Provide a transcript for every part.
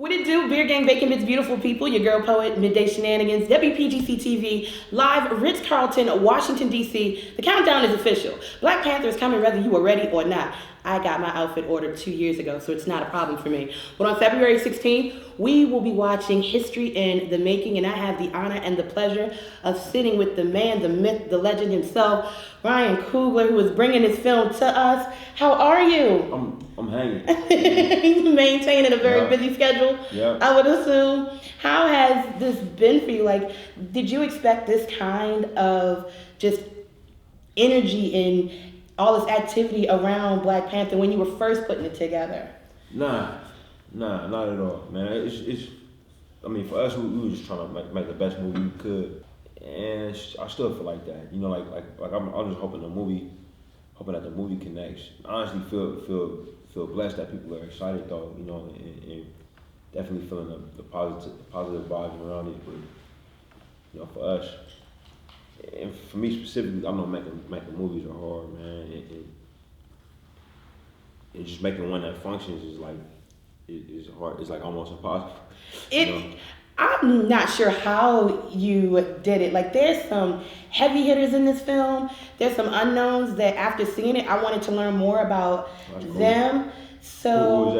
What it do? Beer Gang Bacon Bits, beautiful people. Your girl poet, Midday Shenanigans, WPGC TV, live, Ritz-Carlton, Washington, D.C. The countdown is official. Black Panther is coming whether you are ready or not. I got my outfit ordered 2 years ago, so it's not a problem for me. But on February 16th, we will be watching History in the Making, and I have the honor and the pleasure of sitting with the man, the myth, the legend himself, Ryan Coogler, who is bringing this film to us. How are you? I'm hanging. He's maintaining a very busy schedule, I would assume. How has this been for you? Like, did you expect this kind of just energy and all this activity around Black Panther when you were first putting it together? Nah, not at all, man. It's I mean, for us, we were just trying to make the best movie we could, and I still feel like that. You know, like I'm just hoping that the movie connects. Honestly, feel blessed that people are excited though. You know, and definitely feeling the positive vibes around it. But you know, for us. And for me specifically, I know making movies are hard, man. And just making one that functions is like is hard. It's like almost impossible. I'm not sure how you did it. Like, there's some heavy hitters in this film. There's some unknowns that after seeing it, I wanted to learn more about them. So, who was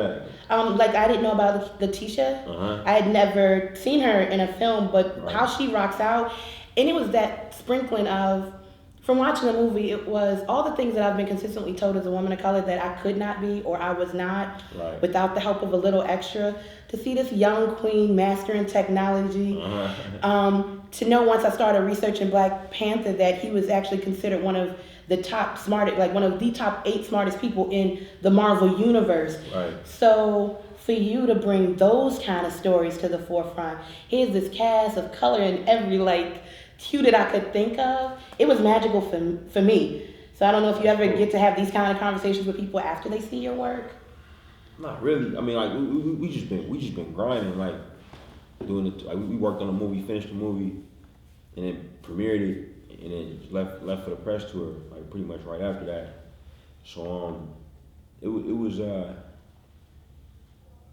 that? Like, I didn't know about Letitia. I had never seen her in a film, but how she rocks out. And it was that sprinkling of, from watching the movie, it was all the things that I've been consistently told as a woman of color that I could not be or I was not without the help of a little extra. To see this young queen mastering technology, to know once I started researching Black Panther that he was actually considered one of the top one of the top 8 smartest people in the Marvel universe. So for you to bring those kind of stories to the forefront, here's this cast of color in every hue that I could think of. It was magical for me. So I don't know if you ever get to have these kind of conversations with people after they see your work. Not really. I mean, like we just been grinding, like doing it. Like we worked on the movie, finished the movie, and then premiered it, and then left for the press tour, like pretty much right after that. So it was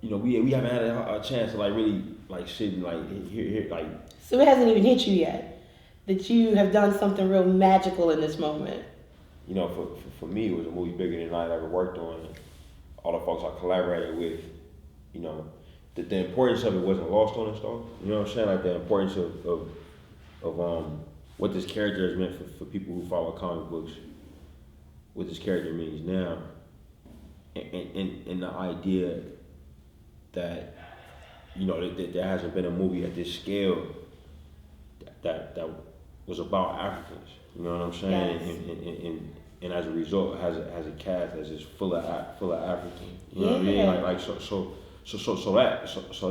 you know, we haven't had a chance to really sit and hear. So it hasn't even hit you yet that you have done something real magical in this moment. You know, for me, it was a movie bigger than I ever worked on. All the folks I collaborated with, you know, the importance of it wasn't lost on us though. You know what I'm saying? Like the importance of what this character has meant for people who follow comic books, what this character means now, and the idea that, you know, that there hasn't been a movie at this scale that was about Africans. You know what I'm saying? Yes. And as a result, has a cast that's just full of African. You know what I mean? So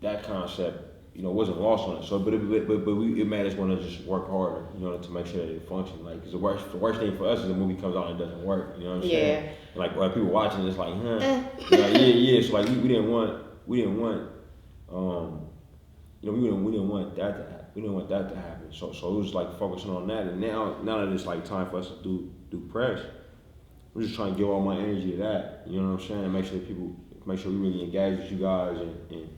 that concept, you know, wasn't lost on it. So, but it made us want to just work harder, you know, to make sure that it functions. Like, because the worst thing for us is a movie comes out and it doesn't work. You know what I'm saying? And like people watching, it's like, So like we didn't want, you know, we didn't want that to happen. We didn't want that to happen. So it was like focusing on that. And now that it's like time for us to do press, I'm just trying to give all my energy to that. You know what I'm saying? And make sure we really engage with you guys and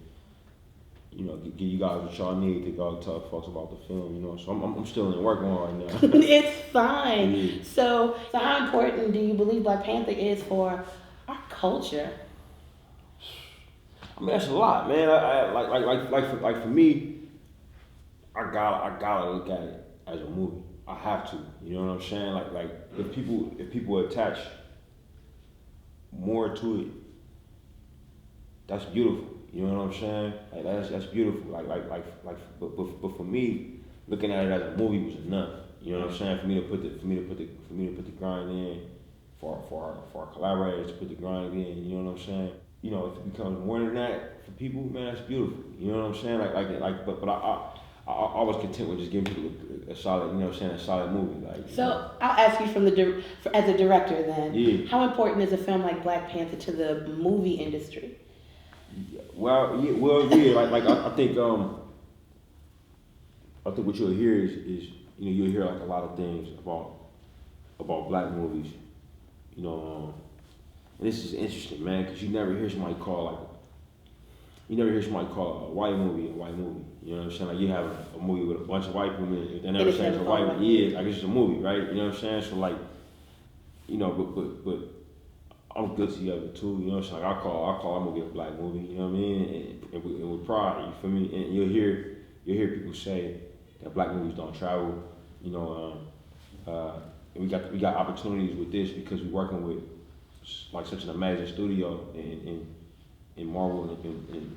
you know, give you guys what y'all need to go tell folks about the film. You know, so I'm still in work mode right now. It's fine. Yeah. So how important do you believe Black Panther is for our culture? I mean, that's a lot, man. Like for me, I gotta look at it as a movie. I have to. You know what I'm saying? Like if people attach more to it, that's beautiful. You know what I'm saying? Like that's beautiful. But for me, looking at it as a movie was enough. You know what I'm saying? For me to put the grind in, for our collaborators to put the grind in. You know what I'm saying? You know, if it becomes more than that for people, man, that's beautiful. You know what I'm saying? But I was content with just giving people a solid, you know what I'm saying, a solid movie. So I'll ask you as a director then, how important is a film like Black Panther to the movie industry? Well, I think what you'll hear is you know, you'll hear like a lot of things about Black movies, you know, and this is interesting, man, because you never hear somebody call you never hear somebody call a white movie a white movie. You know what I'm saying? Like you have a movie with a bunch of white people in it. They never say it's a white movie. Yeah, like it's just a movie, right? You know what I'm saying? So like, you know, but I'm guilty of it too. You know what I'm saying? Like I call a movie a black movie. You know what I mean? And with pride, you feel me? And you'll hear people say that black movies don't travel. You know, and we got opportunities with this because we're working with like such an amazing studio in Marvel and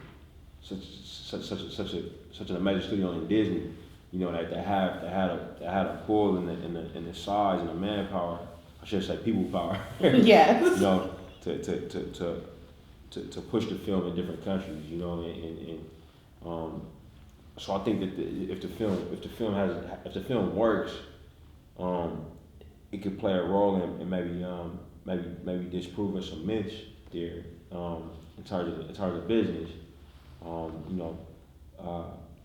such an amazing studio in Disney. You know that had a pull and the size and the manpower. I should say people power. Yes. You know to push the film in different countries. You know and so I think that if the film works, it could play a role in maybe disproving some myths there in terms of business. You know,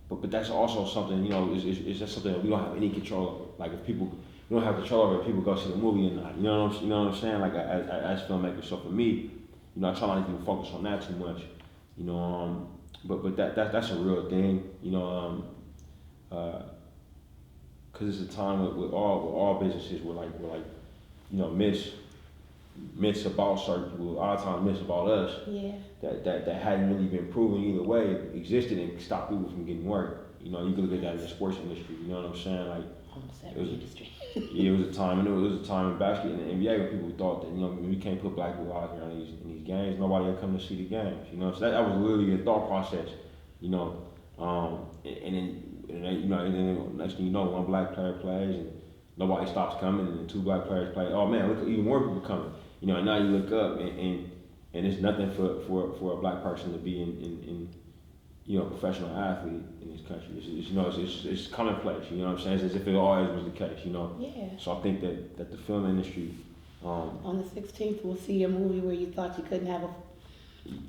but that's also something, you know, is just something that we don't have any control over. Like if we don't have control over if people go see the movie or not. You know what I'm saying? Like as filmmakers. So for me, you know, I try not to even focus on that too much. You know, but that's a real thing. You know, because it's a time with all businesses where like you know myths about certain people, a lot of times myths about us. Yeah. That hadn't really been proven either way existed and stopped people from getting work. You know, you can look at that in the sports industry. You know what I'm saying? Like almost every industry. Yeah, it was a time, and it was a time in basket in the NBA where people thought that, you know, we can't put black people out here in these games. Nobody will come to see the games. You know, so that was literally a thought process. You know, and then next thing you know, one black player plays and nobody stops coming, and then two black players play. Oh man, look, even more people coming. You know, and now you look up and it's nothing for a black person to be in you know, professional athlete in this country. It's you know, it's commonplace. You know what I'm saying? It's as if it always was the case. You know. Yeah. So I think that the film industry. On the 16th, we'll see a movie where you thought you couldn't have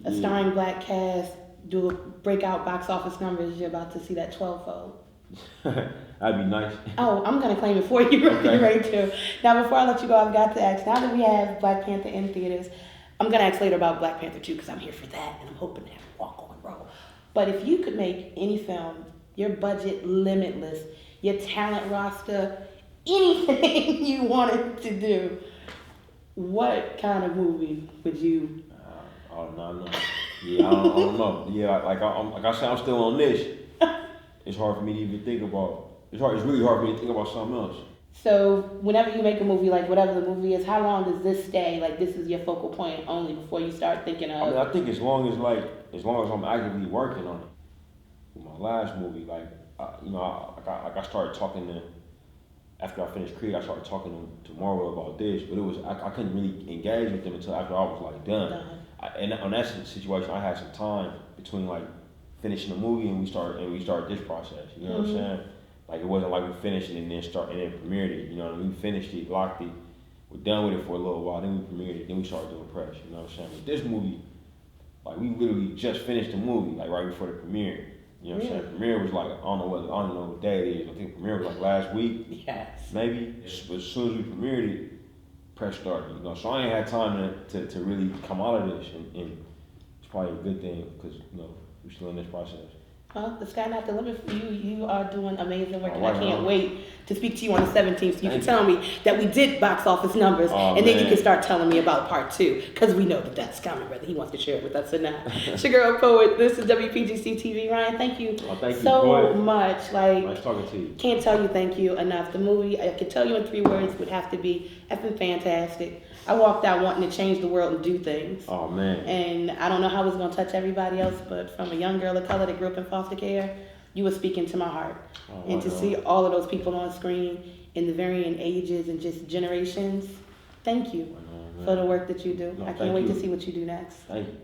a starring black cast do a breakout box office numbers. You're about to see that 12-fold. That'd be nice. Oh, I'm gonna claim it for you. Okay. You're ready to. Now, before I let you go, I've got to ask. Now that we have Black Panther in theaters, I'm gonna ask later about Black Panther 2 because I'm here for that, and I'm hoping to have a walk on roll. But if you could make any film, your budget limitless, your talent roster, anything you wanted to do, what kind of movie would you? No. Yeah, I don't know. Yeah, like I said, I'm still on this. It's hard for me to even think about. It's really hard for me to think about something else. So whenever you make a movie, like whatever the movie is, how long does this stay? Like this is your focal point only before you start thinking of. I mean, I think as long as I'm actively working on it. With my last movie, like I started talking to. After I finished Creed, I started talking to Marvel about this, but I couldn't really engage with them until after I was like done. And on that situation, I had some time between like finishing the movie and we started this process. You know what I'm saying? Like it wasn't like we finished it and then premiered it. You know what I mean? We finished it, locked it, we're done with it for a little while, then we premiered it, then we started doing press. You know what I'm saying? With this movie, like we literally just finished the movie like right before the premiere. You know what I'm saying? Premiere was like I don't know what day it is. I think premiere was like last week. Yes. Maybe. But as soon as we premiered it, press started. You know, so I ain't had time to really come out of this, and it's probably a good thing because you know we're still in this process. Well, the sky not the limit for you. You are doing amazing work, and I can't wait to speak to you on the 17th so you can tell me that we did box office numbers, and then you can start telling me about part 2, because we know that that's coming, whether he wants to share it with us or not. It's your girl, Poet. This is WPGC TV. Ryan, thank you so much. Like, nice talking to you. Can't tell you thank you enough. The movie, I could tell you in 3 words, would have to be effing fantastic. I walked out wanting to change the world and do things. Oh, man. And I don't know how it's going to touch everybody else, but from a young girl of color that grew up in foster care, you were speaking to my heart. And to see all of those people on screen in the varying ages and just generations, thank you for the work that you do. I can't wait to see what you do next. Thank you.